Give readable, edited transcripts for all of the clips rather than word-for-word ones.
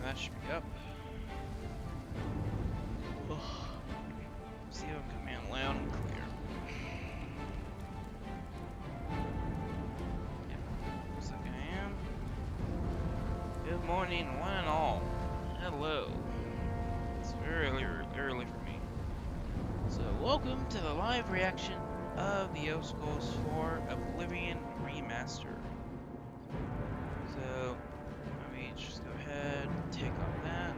that should be up. Ugh. See if I'm coming in loud and clear. Yep, looks like I am. Good morning, one and all. Hello. It's very early for me. So, welcome to the live reaction of the Elder Scrolls 4 Oblivion Remaster. So, let me just go ahead and take off that.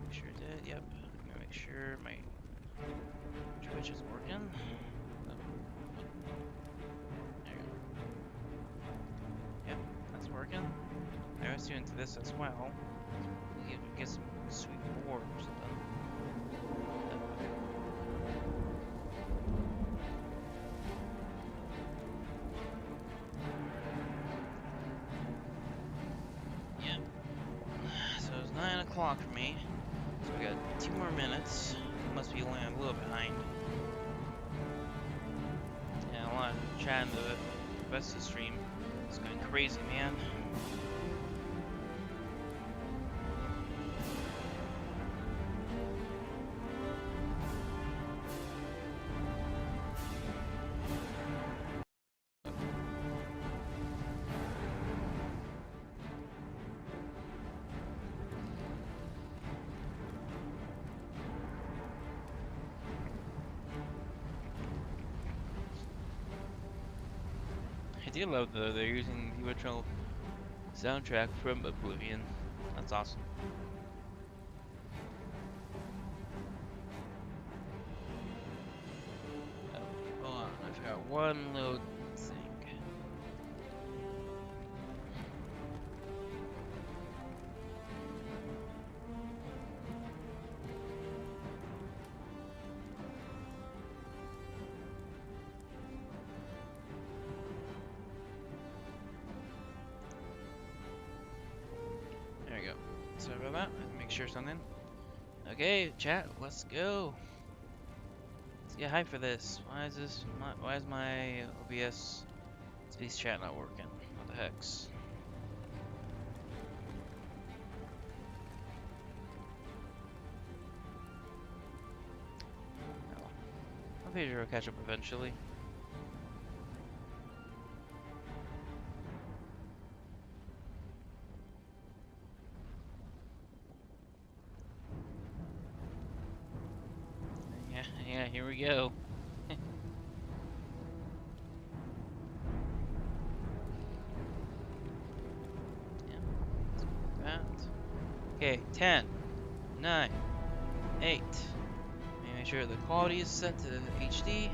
Make sure it did, yep. I'm gonna make sure my Twitch is working. Oh. There you go. Yep, that's working. I was doing to this as well. You can get some sweet board or something. Yep. So it's 9 o'clock for me. So we got 2 more minutes. Must be only a little behind. Yeah, a lot of chatting to the rest of the stream. It's going crazy, man. I do love though they're using the original soundtrack from Oblivion. That's awesome. Oh, hold on, I forgot one little thing. There we go. Sorry about that. I had to make sure something. Okay, chat, let's go. Let's get hype for this. Why is my OBS space chat not working? What the heck's? Oh. I'll be sure to catch up eventually. Yeah, here we go. Yeah, let's do that. Okay, 10, 9, 8. Make sure the quality is set to HD.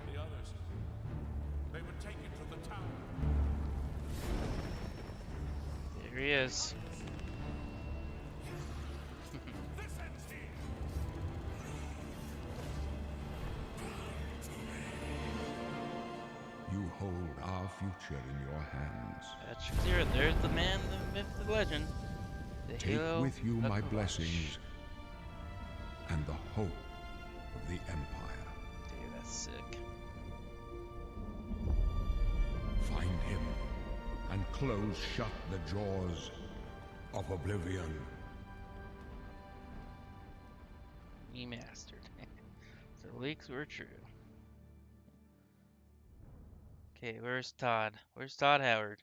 The others, they would take it to the tower. There he is. This ends here. You hold our future in your hands. That's clear. There's the man, the myth, the legend. The Take hero with you of my Kalash. blessings and the hope of the Empire. Dude, that's sick. Find him and close shut the jaws of oblivion. Remastered. So the leaks were true. Okay, where's Todd? Where's Todd Howard?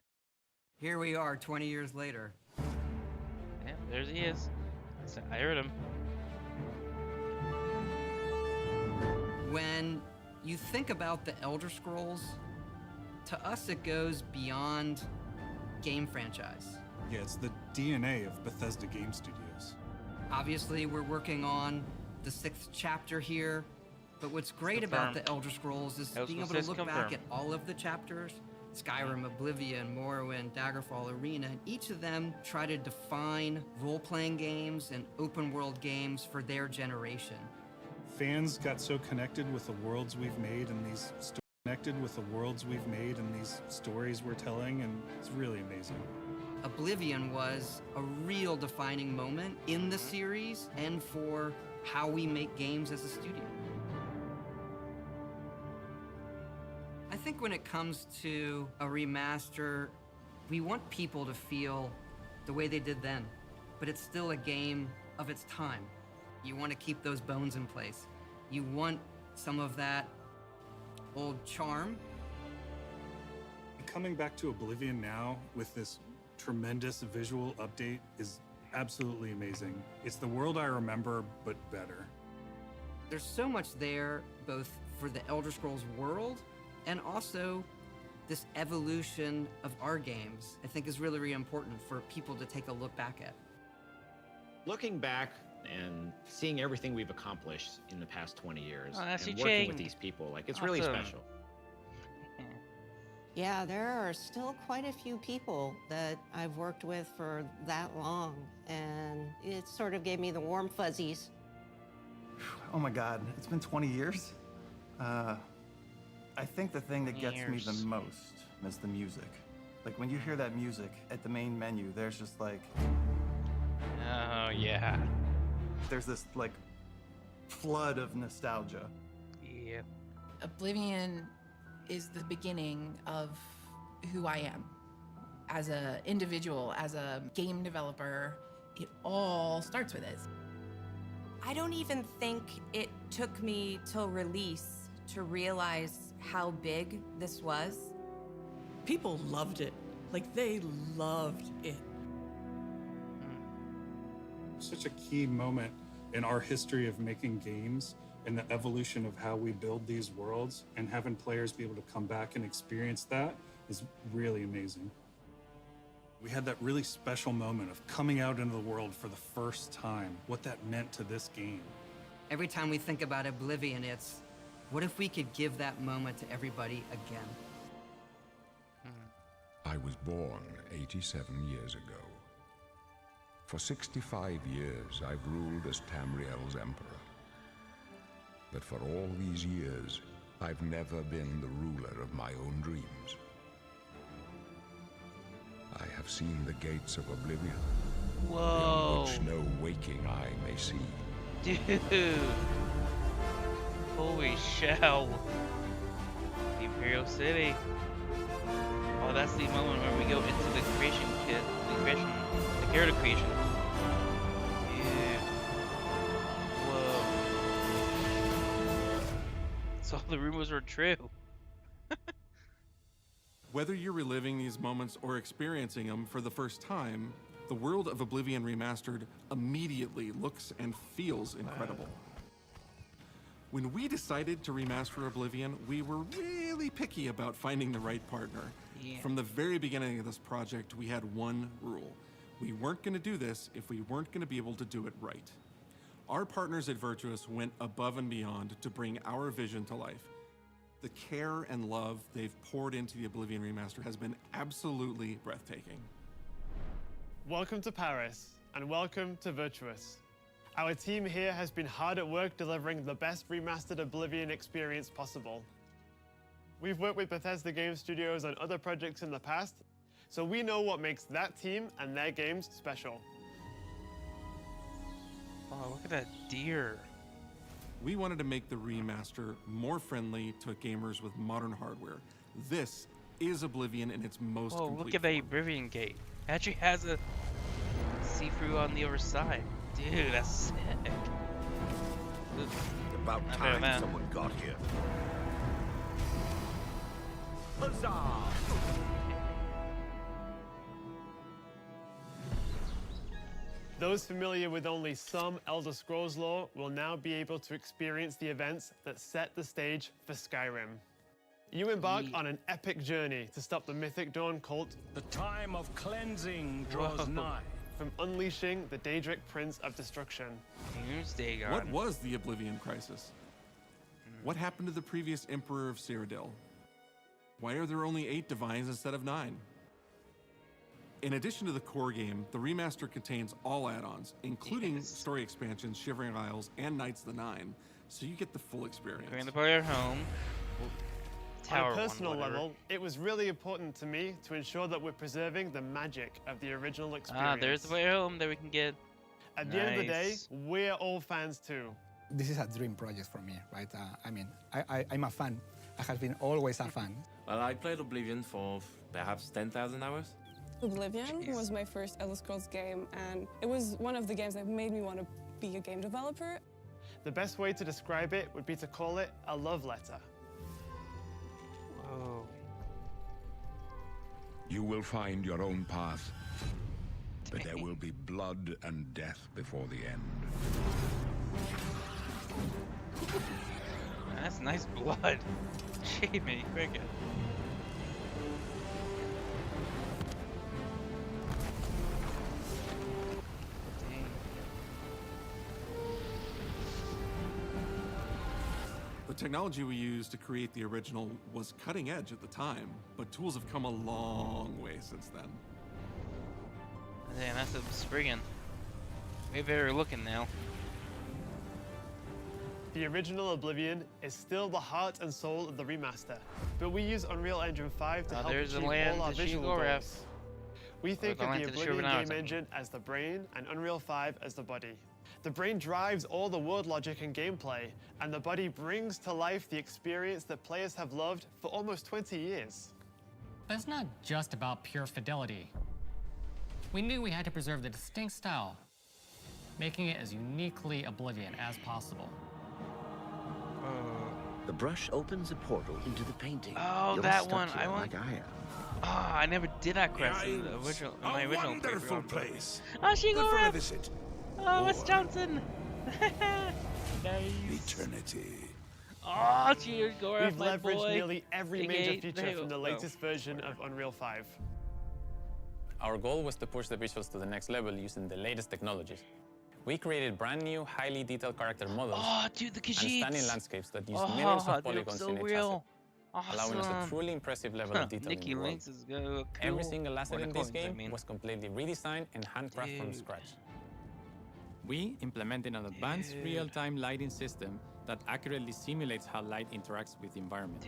Here we are 20 years later. Yeah, there he is. I heard him. When you think about the Elder Scrolls, to us it goes beyond game franchise. Yeah, it's the DNA of Bethesda Game Studios. Obviously, we're working on the 6th chapter here, but what's great about the Elder Scrolls is being able to look back at all of the chapters. Skyrim, Oblivion, Morrowind, Daggerfall, Arena, and each of them try to define role-playing games and open-world games for their generation. Fans got so connected with the worlds we've made and these stories. Connected with the worlds we've made and these stories we're telling, and it's really amazing. Oblivion was a real defining moment in the series and for how we make games as a studio. I think when it comes to a remaster, we want people to feel the way they did then, but it's still a game of its time. You want to keep those bones in place. You want some of that old charm. Coming back to Oblivion now with this tremendous visual update is absolutely amazing. It's the world I remember, but better. There's so much there, both for the Elder Scrolls world and also this evolution of our games, I think is really, really important for people to take a look back at. Looking back and seeing everything we've accomplished in the past 20 years and working Ching. with these people, like, it's really special. Yeah, there are still quite a few people that I've worked with for that long, and it sort of gave me the warm fuzzies. Oh my God, it's been 20 years? I think the thing that gets me the most is the music. Like, when you hear that music at the main menu, there's just like... Oh, yeah. There's this, like, flood of nostalgia. Yeah. Oblivion is the beginning of who I am. As an individual, as a game developer, it all starts with it. I don't even think it took me till release to realize how big this was. People loved it. Like, they loved it. Such a key moment in our history of making games and the evolution of how we build these worlds, and having players be able to come back and experience that is really amazing. We had that really special moment of coming out into the world for the first time, what that meant to this game. Every time we think about Oblivion, it's, what if we could give that moment to everybody again? I was born 87 years ago. For 65 years, I've ruled as Tamriel's emperor. But for all these years, I've never been the ruler of my own dreams. I have seen the gates of Oblivion, Whoa. beyond which no waking eye may see. Dude. Holy shell. The Imperial City. Oh, that's the moment where we go into the creation kit. The character creation. Dude. Whoa. So all the rumors were true. Whether you're reliving these moments or experiencing them for the first time, the world of Oblivion Remastered immediately looks and feels incredible. When we decided to remaster Oblivion, we were really picky about finding the right partner. Yeah. From the very beginning of this project, we had one rule. We weren't going to do this if we weren't going to be able to do it right. Our partners at Virtuous went above and beyond to bring our vision to life. The care and love they've poured into the Oblivion Remaster has been absolutely breathtaking. Welcome to Paris, and welcome to Virtuous. Our team here has been hard at work delivering the best remastered Oblivion experience possible. We've worked with Bethesda Game Studios on other projects in the past, so we know what makes that team and their games special. Oh, look at that deer. We wanted to make the remaster more friendly to gamers with modern hardware. This is Oblivion in its most Oh, complete look at that form. Oblivion gate. It actually has a see-through on the other side. Dude, that's sick. About Not time bad, man. someone got here. Huzzah! Those familiar with only some Elder Scrolls lore will now be able to experience the events that set the stage for Skyrim. You embark on an epic journey to stop the Mythic Dawn cult. The time of cleansing draws nigh. From unleashing the Daedric Prince of Destruction. Doomsday God. What was the Oblivion Crisis? What happened to the previous Emperor of Cyrodiil? Why are there only 8 divines instead of 9? In addition to the core game, the remaster contains all add-ons, including story expansions, Shivering Isles, and Knights of the Nine, so you get the full experience. Bring the player home. We'll tower On a personal one, level, it was really important to me to ensure that we're preserving the magic of the original experience. Ah, there's the way home that we can get. At the end of the day, we're all fans too. This is a dream project for me, right? I'm a fan. I have been always a fan. Well, I played Oblivion for perhaps 10,000 hours. Oblivion was my first Elder Scrolls game, and it was one of the games that made me want to be a game developer. The best way to describe it would be to call it a love letter. Whoa. You will find your own path, but there will be blood and death before the end. That's nice blood. Jamie, cricket. The technology we used to create the original was cutting edge at the time, but tools have come a long way since then. Damn, that's a Spriggan. Way better looking now. The original Oblivion is still the heart and soul of the remaster, but we use Unreal Engine 5 to help achieve all our visual goals. We think of the Oblivion game engine as the brain and Unreal 5 as the body. The brain drives all the world logic and gameplay, and the body brings to life the experience that players have loved for almost 20 years. But it's not just about pure fidelity. We knew we had to preserve the distinct style, making it as uniquely Oblivion as possible. The brush opens a portal into the painting. Oh, You're that stuck one. here I want. like I am. Oh, I never did that quest in the original. In my original wonderful playthrough. place. Oh, she Good go for a rep. visit. Oh, Miss Or Johnson. Nice. Eternity. Oh, cheers, go rep, We've my leveraged boy. nearly every Big major 8, feature from the latest version of Unreal 5. Our goal was to push the visuals to the next level using the latest technologies. We created brand new, highly detailed character models dude, the and Khajiits. stunning landscapes that use millions of polygons so in each real. asset, allowing us a truly impressive level of detail Nikki in the world. Lynx is cool. Every single asset in this Unicorns, game was completely redesigned and handcrafted from scratch. We implemented an advanced real-time lighting system that accurately simulates how light interacts with the environment.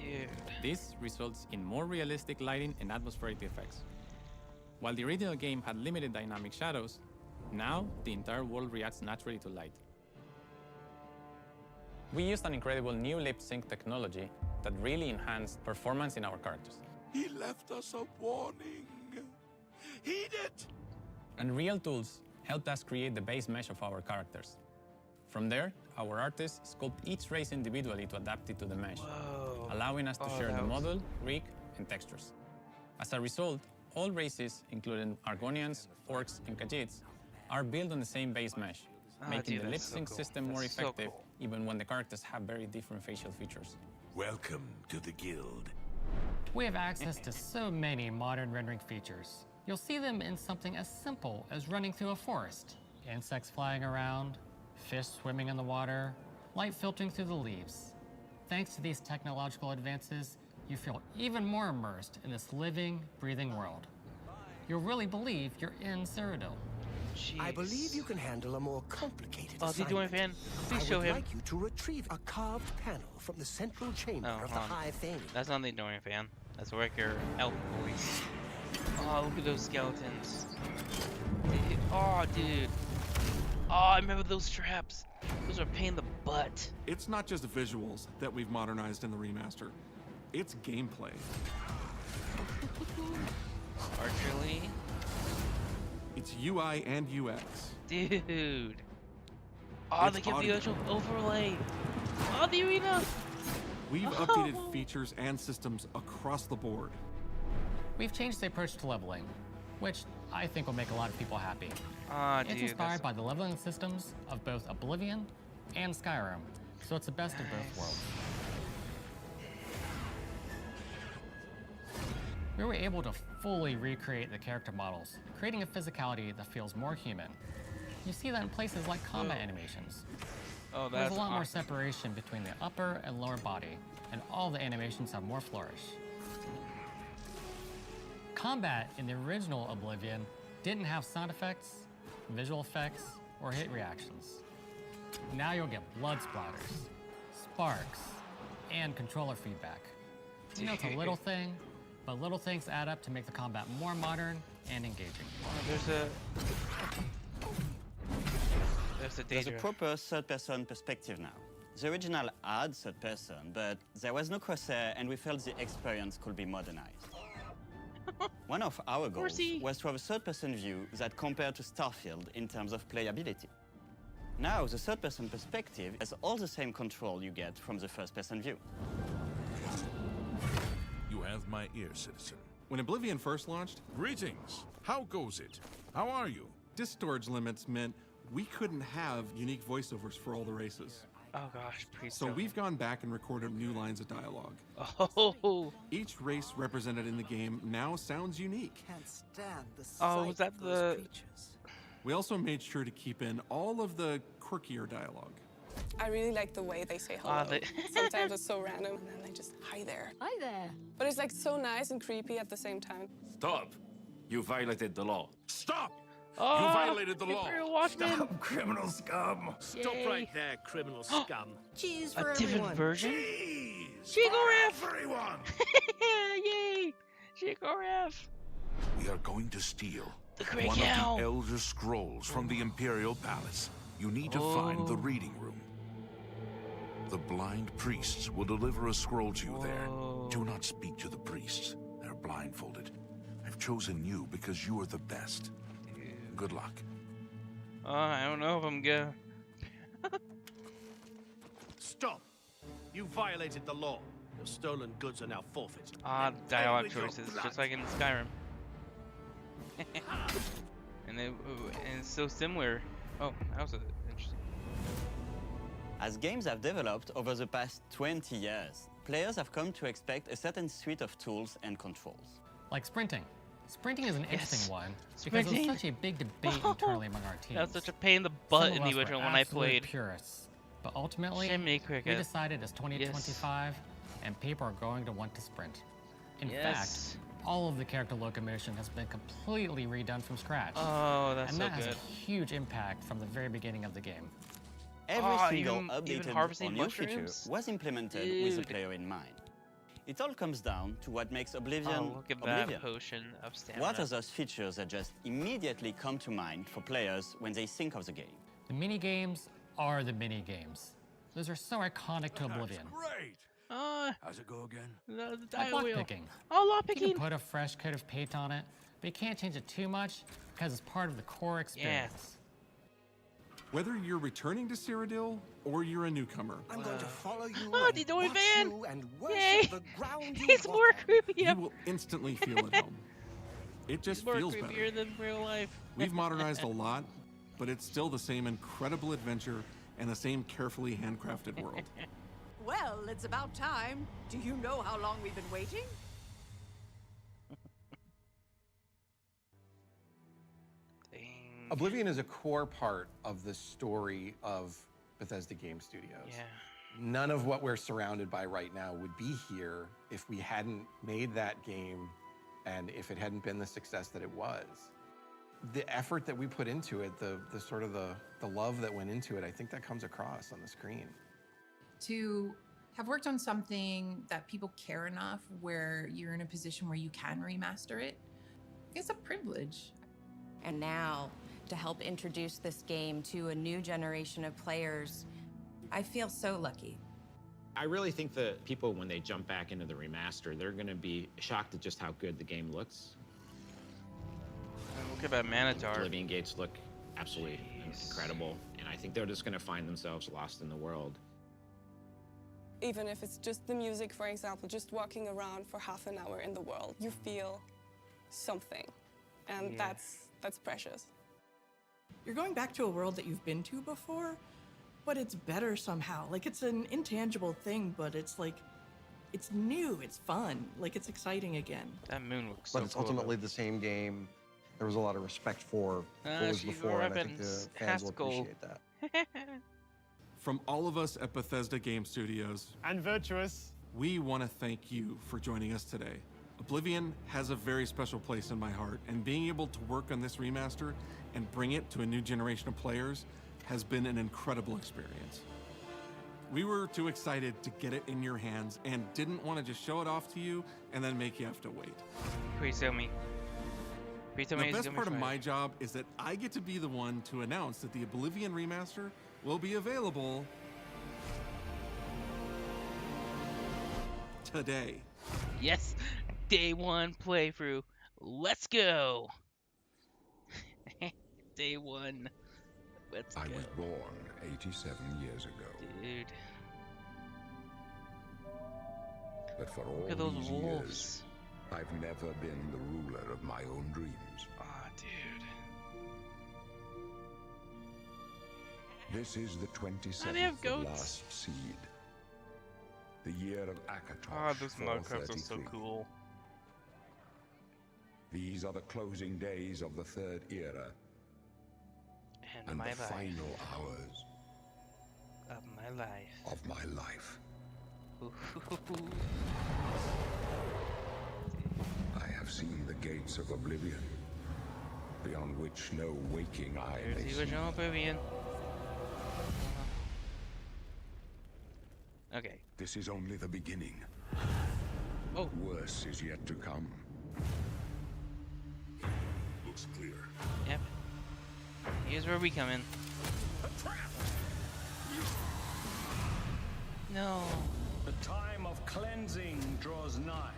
This results in more realistic lighting and atmospheric effects. While the original game had limited dynamic shadows, now the entire world reacts naturally to light. We used an incredible new lip sync technology that really enhanced performance in our characters. He left us a warning. Heed it! And real tools helped us create the base mesh of our characters. From there, our artists sculpt each race individually to adapt it to the mesh, allowing us to share the model, rig, and textures. As a result, all races, including Argonians, Orcs, and Khajiits, are built on the same base mesh, making the lip sync system more effective even when the characters have very different facial features. Welcome to the guild. We have access to so many modern rendering features. You'll see them in something as simple as running through a forest. Insects flying around, fish swimming in the water, light filtering through the leaves. Thanks to these technological advances, you feel even more immersed in this living, breathing world. You'll really believe you're in Cyrodiil. I believe you can handle a more complicated Oh, is he doing a fan? Please I show would him. like you to retrieve a carved panel from the central chamber of the hold on. High Thane. That's not the Dorian fan. That's Wrecker Elf voice. Oh, look at those skeletons. Dude. Oh, dude. Oh, I remember those traps. Those are a pain in the butt. It's not just visuals that we've modernized in the remaster. It's gameplay. Archerly. It's UI and UX. Dude. Oh, It's they kept the audio. actual overlay. Oh, the arena. We've updated features and systems across the board. We've changed the approach to leveling, which I think will make a lot of people happy. Dude, It's inspired by the leveling systems of both Oblivion and Skyrim, so it's the best of both worlds. We were able to fully recreate the character models, creating a physicality that feels more human. You see that in places like combat animations. Oh, There's that's a lot more awesome. separation between the upper and lower body, and all the animations have more flourish. Combat in the original Oblivion didn't have sound effects, visual effects, or hit reactions. Now you'll get blood splatters, sparks, and controller feedback. You know, it's a little thing, but little things add up to make the combat more modern and engaging. There's a proper third-person perspective now. The original had third person, but there was no crosshair, and we felt the experience could be modernized. One of our goals was to have a third-person view that compared to Starfield in terms of playability. Now, the third-person perspective has all the same control you get from the first-person view. You have my ear, citizen. When Oblivion first launched, Greetings. How goes it? How are you? disk storage limits meant we couldn't have unique voiceovers for all the races. Oh gosh, please So don't. we've gone back and recorded new lines of dialogue. Oh. Each race represented in the game now sounds unique. Can't stand the Oh, was that the... We also made sure to keep in all of the quirkier dialogue. I really like the way they say hello. Sometimes it's so random, and then they just, hi there. Hi there. But it's like so nice and creepy at the same time. Stop! You violated the law. Stop! Oh, You violated the law. Stop, criminal scum. Stop right there, criminal scum. Cheese A for different everyone. version? Cheese Chico for everyone! Yay! Chico Ref! We are going to steal The Great one Cow. of the Elder Scrolls from the Imperial Palace. You need to find the reading room. The blind priests will deliver a scroll to you there. Do not speak to the priests. They're blindfolded. I've chosen you because you are the best. Good luck. I don't know if I'm good. Stop. You violated the law. Your stolen goods are now forfeit. Odd And dialogue with your choices, blood. just like in Skyrim. and it's so similar. Oh, that was interesting. As games have developed over the past 20 years, players have come to expect a certain suite of tools and controls. Like sprinting. Sprinting is an interesting one because it was such a big debate internally among our teams. That was such a pain in the butt Some in of the us were original when I absolute played. Purists, but ultimately, Shimmy we cricket. decided it's 2025 and people are going to want to sprint. In Yes. fact, all of the character locomotion has been completely redone from scratch. Oh, that's and so that has good. a huge impact from the very beginning of the game. Every single even updated harvesting or new feature mushrooms? was implemented with the Dude. player in mind. It all comes down to what makes Oblivion Oh, look at that Oblivion. potion of stamina. What are those features that just immediately come to mind for players when they think of the game? The mini games are the mini games. Those are so iconic to Oblivion. Great. How's it go again? The Like dial lock wheel. picking. Oh, lock You picking. can put a fresh coat of paint on it, but you can't change it too much because it's part of the core experience. Whether you're returning to Cyrodiil or you're a newcomer, I'm going to follow you Oh, and the Dory watch Van. you and Yay. worship the ground you He's walk more on. creepy. you will instantly feel at home. It just He's more feels creepier better. than real life. We've modernized a lot, but it's still the same incredible adventure and the same carefully handcrafted world. Well, it's about time. Do you know how long we've been waiting? Oblivion is a core part of the story of Bethesda Game Studios. Yeah. None of what we're surrounded by right now would be here if we hadn't made that game and if it hadn't been the success that it was. The effort that we put into it, the love that went into it, I think that comes across on the screen. To have worked on something that people care enough where you're in a position where you can remaster it, it's a privilege. And now, to help introduce this game to a new generation of players, I feel so lucky. I really think that people, when they jump back into the remaster, they're going to be shocked at just how good the game looks. Look at that Manatar. Oblivion gates look absolutely incredible, and I think they're just going to find themselves lost in the world. Even if it's just the music, for example, just walking around for half an hour in the world, you feel something. And Yeah. that's precious. You're going back to a world that you've been to before, but it's better somehow. Like, it's an intangible thing, but it's like, it's new, it's fun, like, it's exciting again. That moon looks But so it's cool. ultimately the same game. There was a lot of respect for what was Chico before, and I think Revan's the fans will Haskell. appreciate that. From all of us at Bethesda Game Studios and Virtuous, we want to thank you for joining us today. Oblivion has a very special place in my heart, and being able to work on this remaster and bring it to a new generation of players has been an incredible experience. We were too excited to get it in your hands and didn't want to just show it off to you and then make you have to wait. Please tell me. Please tell me The it's best gonna part be of Friday. my job is that I get to be the one to announce that the Oblivion remaster will be available today. Yes, day one playthrough. Let's go. Day one. Let's go. I was born 87 years ago. Dude. But for all Look at those these wolves. years, I've never been the ruler of my own dreams. Ah, dude. This is the How do they 27th have of goats? last seed. The year of Akatosh Ah, those mudcrabs are so 433. cool. These are the closing days of the third era And my the life. final hours Of my life. of my life. I have seen the gates of oblivion, beyond which no waking eye may There's the see. original Oblivion. Okay. This is only the beginning. Oh. Worse is yet to come. Looks clear. Yep. Here's where we come in. No. The time of cleansing draws nigh.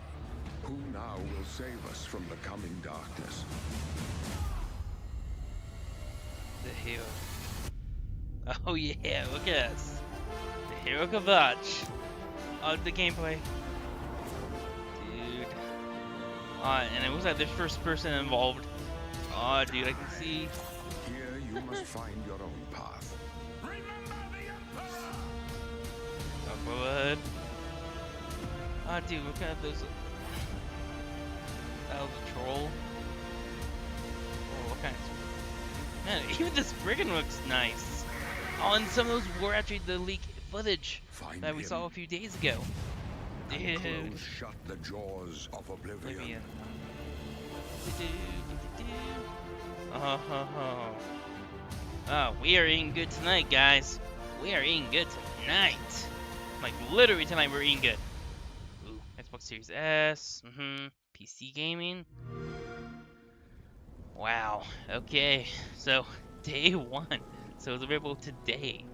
Who now will save us from the coming darkness? The hero. Oh yeah, look at us. The hero Kavach. Oh, the gameplay. Dude. And it was like the first person involved. Oh, dude, I can see. Here you must find your own path. Oh, blood. Oh, dude, look at those. That was a troll. Oh, what kind of. Man, even this brigand looks nice. Oh, and some of those were actually the leak footage that we saw a few days ago. And Dude. close shut the jaws of oblivion. Oh, we are eating good tonight, guys. We are eating good tonight. Like, literally tonight we're eating good. Ooh, Xbox Series S. PC gaming. Wow. Okay. So, day one. So it's available today.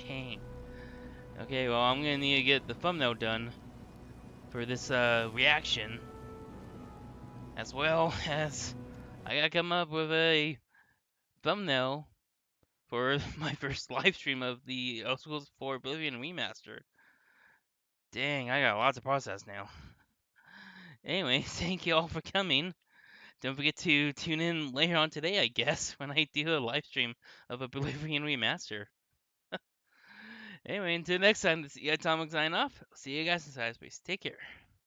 Dang. Okay, well, I'm gonna need to get the thumbnail done for this reaction, as well as I gotta come up with a thumbnail for my first live stream of the Elder Scrolls 4 Oblivion Remaster. Dang, I got lots of process now. Anyway, thank you all for coming. Don't forget to tune in later on today, I guess, when I do a live stream of Oblivion Remaster. Anyway, until next time, this is Eliatomic sign off. See you guys in cyberspace. Take care.